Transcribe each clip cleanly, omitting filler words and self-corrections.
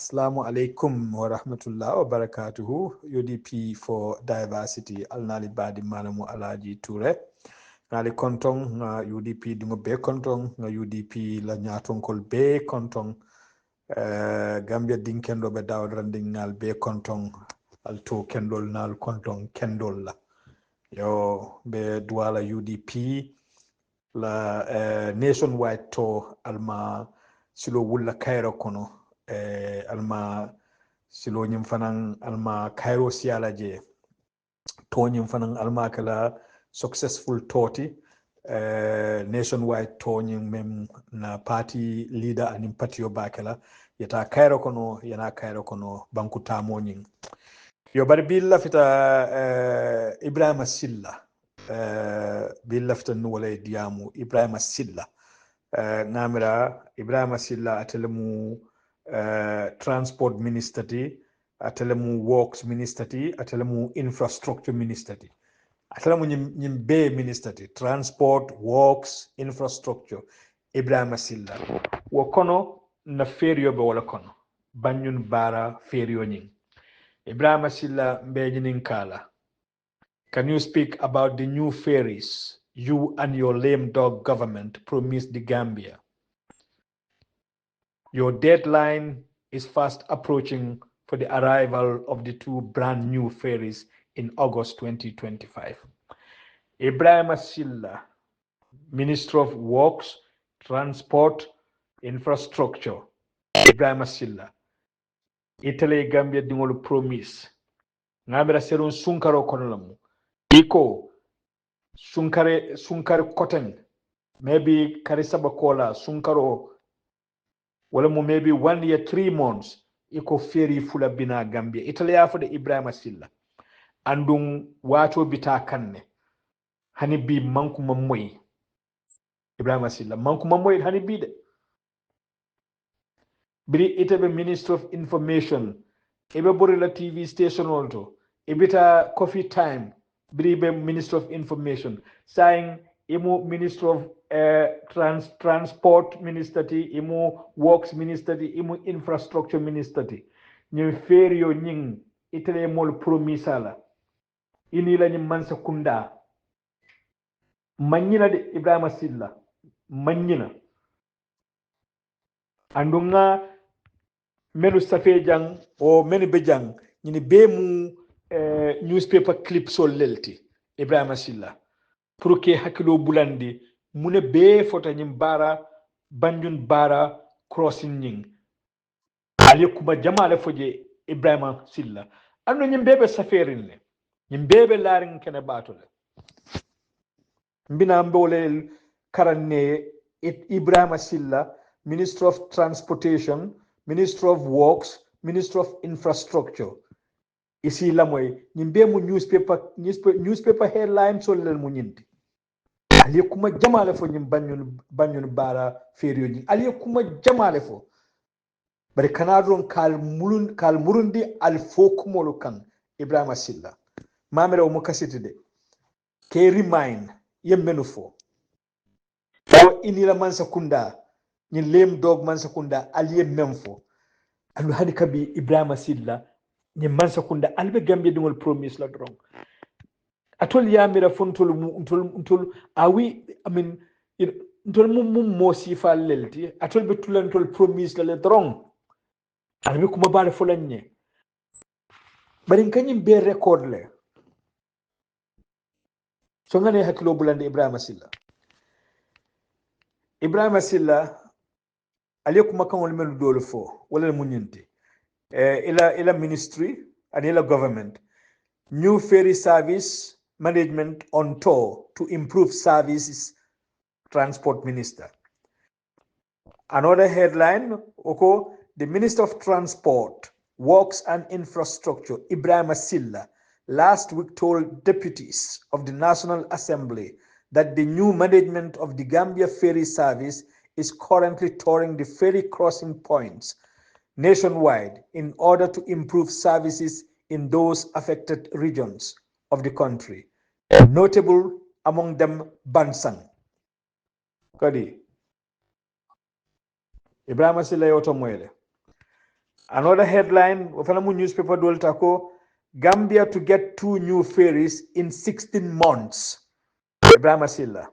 Assalamu alaikum wa rahmatullahi wa barakatuhu. UDP for diversity alnali badi manamu alaji Touré. Ngali kontong nga UDP dingo be kontong nga UDP la nyatonkol be kontong Gambia din kendo be dawd randing ngal be kontong alto kendol nal kontong kendol la. Yo be duala UDP la nationwide to alma silo wulla kairo kono alma silo nyim fanan alma kairo siala je to nyim fanan alma kala successful toti nationwide to nyim mem na party leader anim patio bakala yata kairo kono yana kairo kono banku tamo nyin yo bar billa fita Ebrima Sillah billa fita nuwale diamu Ebrima Sillah namira Ebrima Sillah atelemu transport minister ti atelemu works minister ti atelemu infrastructure minister ti atelemu nyim be minister ti transport works infrastructure Ebrima Sillah wo kono na ferio be wala kono banyun bara ferio nyin Ebrima Sillah mbejinin kala. Can you speak about the new ferries you and your lame dog government promised the Gambia? Your deadline is fast approaching for the arrival of the two brand new ferries in August 2025. Ebrima Sillah, Minister of Works, Transport, Infrastructure. Ebrima Sillah. Italy Gambia dingolu promise. Ngabira serun sunkaro konolamu. Iko sunkare cotton. Maybe karisaba kola sunkaro wala mo maybe 1 year 3 months iko ferry fula bina Gambia Italy afo de Ebrima Sillah andung wato bita kanne hani bi manku mamoy Ebrima Sillah manku mamoy hani bi de biri itebe Minister of Information ebe bori la TV station olto ebita coffee time biri be Minister of Information saying imo Minister of transport minister ti imo works minister ti imo infrastructure minister ti ñi ferio ñing itele mol promisala ini la ñi mansa kunda mañina de Ebrima Sillah mañina andunga menu safe jang o menu be jang ñi be mu newspaper clip sol lelti Ebrima Sillah pour que hakilo bulandi mune be fota ñim bara banjun bara crossing ñing ali kuma jamale foje Ebrima Sillah ando ñim bebe saferin le ñim bebe laring kene batole mbina mbole karanne Ebrima Sillah Minister of Transportation Minister of Works Minister of Infrastructure isi lamoy ñim be mu newspaper headlines sol len mu ñinti ali kuma jamale fo ñim banyun bara ferio ñi ali kuma jamale fo bari kanadron kal murundi al fo kumolu kan Ebrima Sillah mamere o mo kasiti de ke remind yemmenu fo o inila mansa kunda ñi lem dog mansa kunda ali yemmem fo alu hani kabi Ebrima Sillah ñi mansa kunda albe Gambia dingol promise la drong atol yamira fontol awi ntol mum mo sifa lelti atol be tulantol promise la le drong albe kuma bale folanye bari kanyim be record le so ngane hakilo bulande Ebrima Sillah Ebrima Sillah ali kuma kan wol melu dolo fo wala munyinti ila ministry and ila government new ferry service management on tour to improve services transport minister. Another headline, okay, the Minister of Transport, Works and Infrastructure, Ebrima Sillah, last week told deputies of the National Assembly that the new management of the Gambia ferry service is currently touring the ferry crossing points nationwide in order to improve services in those affected regions of the country. Notable among them Bansang. Kadi Ebrima Sillah yoto moyle Another headline of a newspaper Doltako, Gambia to get 2 new ferries in 16 months. Ebrima Sillah.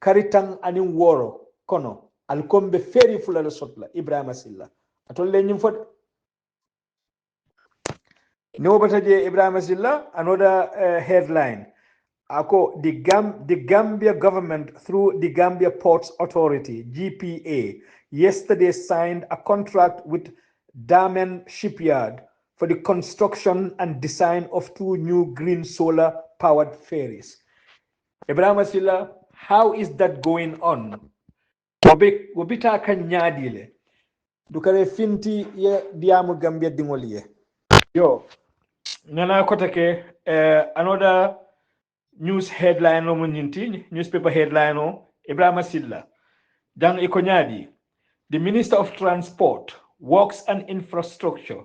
Karitang aning woro kono alkombe ferry fulala sotla Ebrima Sillah. Atol lenyum fod. No bataje Ebrima Sillah. Another headline. Ako the Gambia government through the Gambia Ports Authority (GPA) yesterday signed a contract with Damen Shipyard for the construction and design of 2 new green solar powered ferries. Ebrima Sillah, how is that going on? Wobita kanyadile dukare finti ye diamu Gambia dingoliye. Yo, nana kotake another news headline no munyinti newspaper headline no Ebrima Sillah jang ikonyadi the Minister of Transport, Works and Infrastructure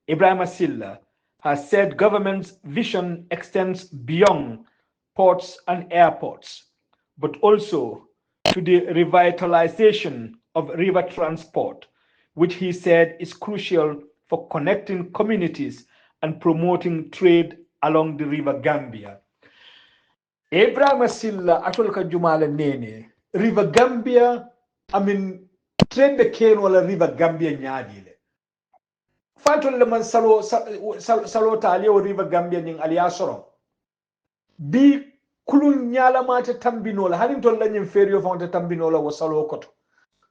Ebrima Sillah has said government's vision extends beyond ports and airports but also to the revitalization of river transport, which he said is crucial for connecting communities and promoting trade along the river Gambia. Ebrima Sillah atolka jumala nene river Gambia trade the cane wala river Gambia nyadile fatol le man salo tali o river Gambia ning aliya soro bi kulun nyala mata tambinola hanin tol lañim ferio fonta tambinola wo salo koto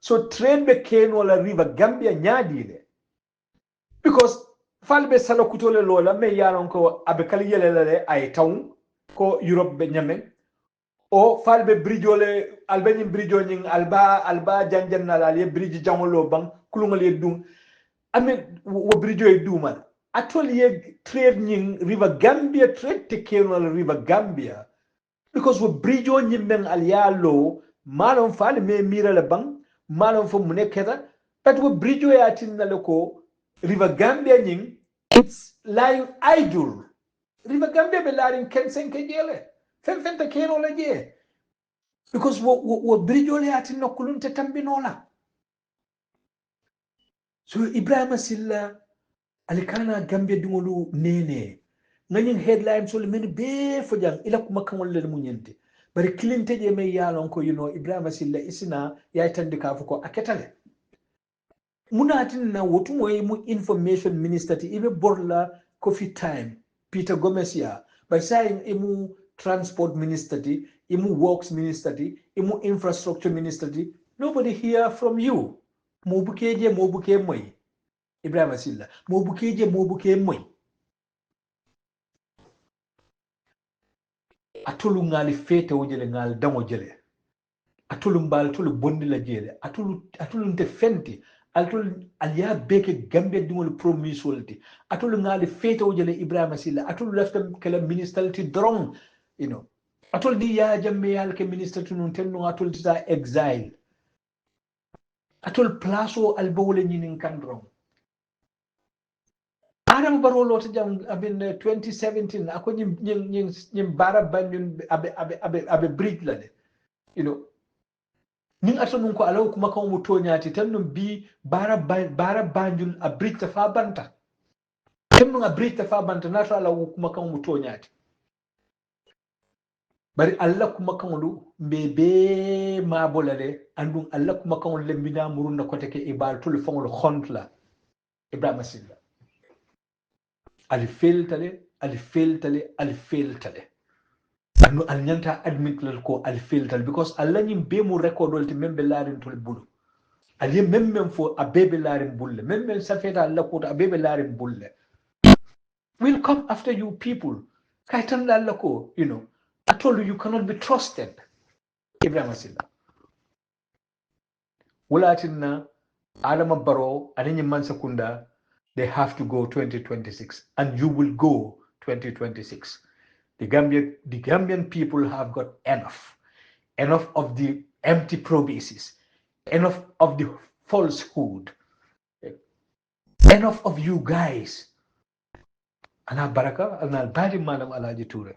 so trade the cane wala river Gambia nyadile because falbe salo kutole lola me yaron ko abe kali yelele ay taw ko Europe be nyame o falbe bridgeole albenyim bridge nying alba janjanna la ye bridge jangolo bang kulungol ye dum wo bridge e dumal atol ye trade nying river Gambia trade te kenol river Gambia because wo bridge nyim men alyalo malon fal me mira le bang malon fo muneketa but wo bridge e atinna le ko river Gambia nying it's lying idle river Gambia be larin kensen ke jele fenta kenol je because wo bridge le atinna kulunte tambinola so Ebrima Sillah alikana Gambia dingolu nene ngani headline so le men be fo jang ila kuma kan wala mu nyente bari kilinte je me yalon ko Ebrima Sillah isina ya tande ka ko aketale munatin na wotu moy mu information minister ti ibe borla coffee time Peter Gomez ya by saying imu transport minister ti imu works minister ti imu infrastructure minister ti nobody hear from you mo buke moy Ebrima Sillah mo buke moy atulu ngali fete o jele ngal damo jele atulu mbal tulu bondi la jele atulu nte fenti atulu aliya beke Gambia dingol promise wolti atulu ngali fete o jele Ebrima Sillah atulu lafta kala ministality drong atulu di ya jamme yal ke minister tunun tenno atulu ta exile atulu plaso albawle nyinin kan drong Adam Barrow lota jam abin 2017 ako nyim bara banyun abe bridge la de nin atonun ko alaw kuma kan muto nyati tannum bi bara banjul a bridge ta fa banta tannum a bridge ta fa banta na to alaw kuma kan muto nyati bari Allah kuma kan lu be ma bolale andum Allah kuma kan lembina murun ko teke ibal tul fongol khontla Ebrima Sillah ali feltale anu alnyanta admit lal ko ali feltale because Allah nyim be mu recordol ti membe larin tol bulu ali memmen fo abebe larin bulle memmen safeta Allah ko abebe larin bulle will come after you people kaitan Allah ko I told you cannot be trusted Ebrima Sillah walatinna Adama Barrow aninyi mansakunda they have to go 2026 and you will go 2026 the Gambian people have got enough of the empty promises, enough of the falsehood, enough of you guys ana baraka ana badi manam alaji Toure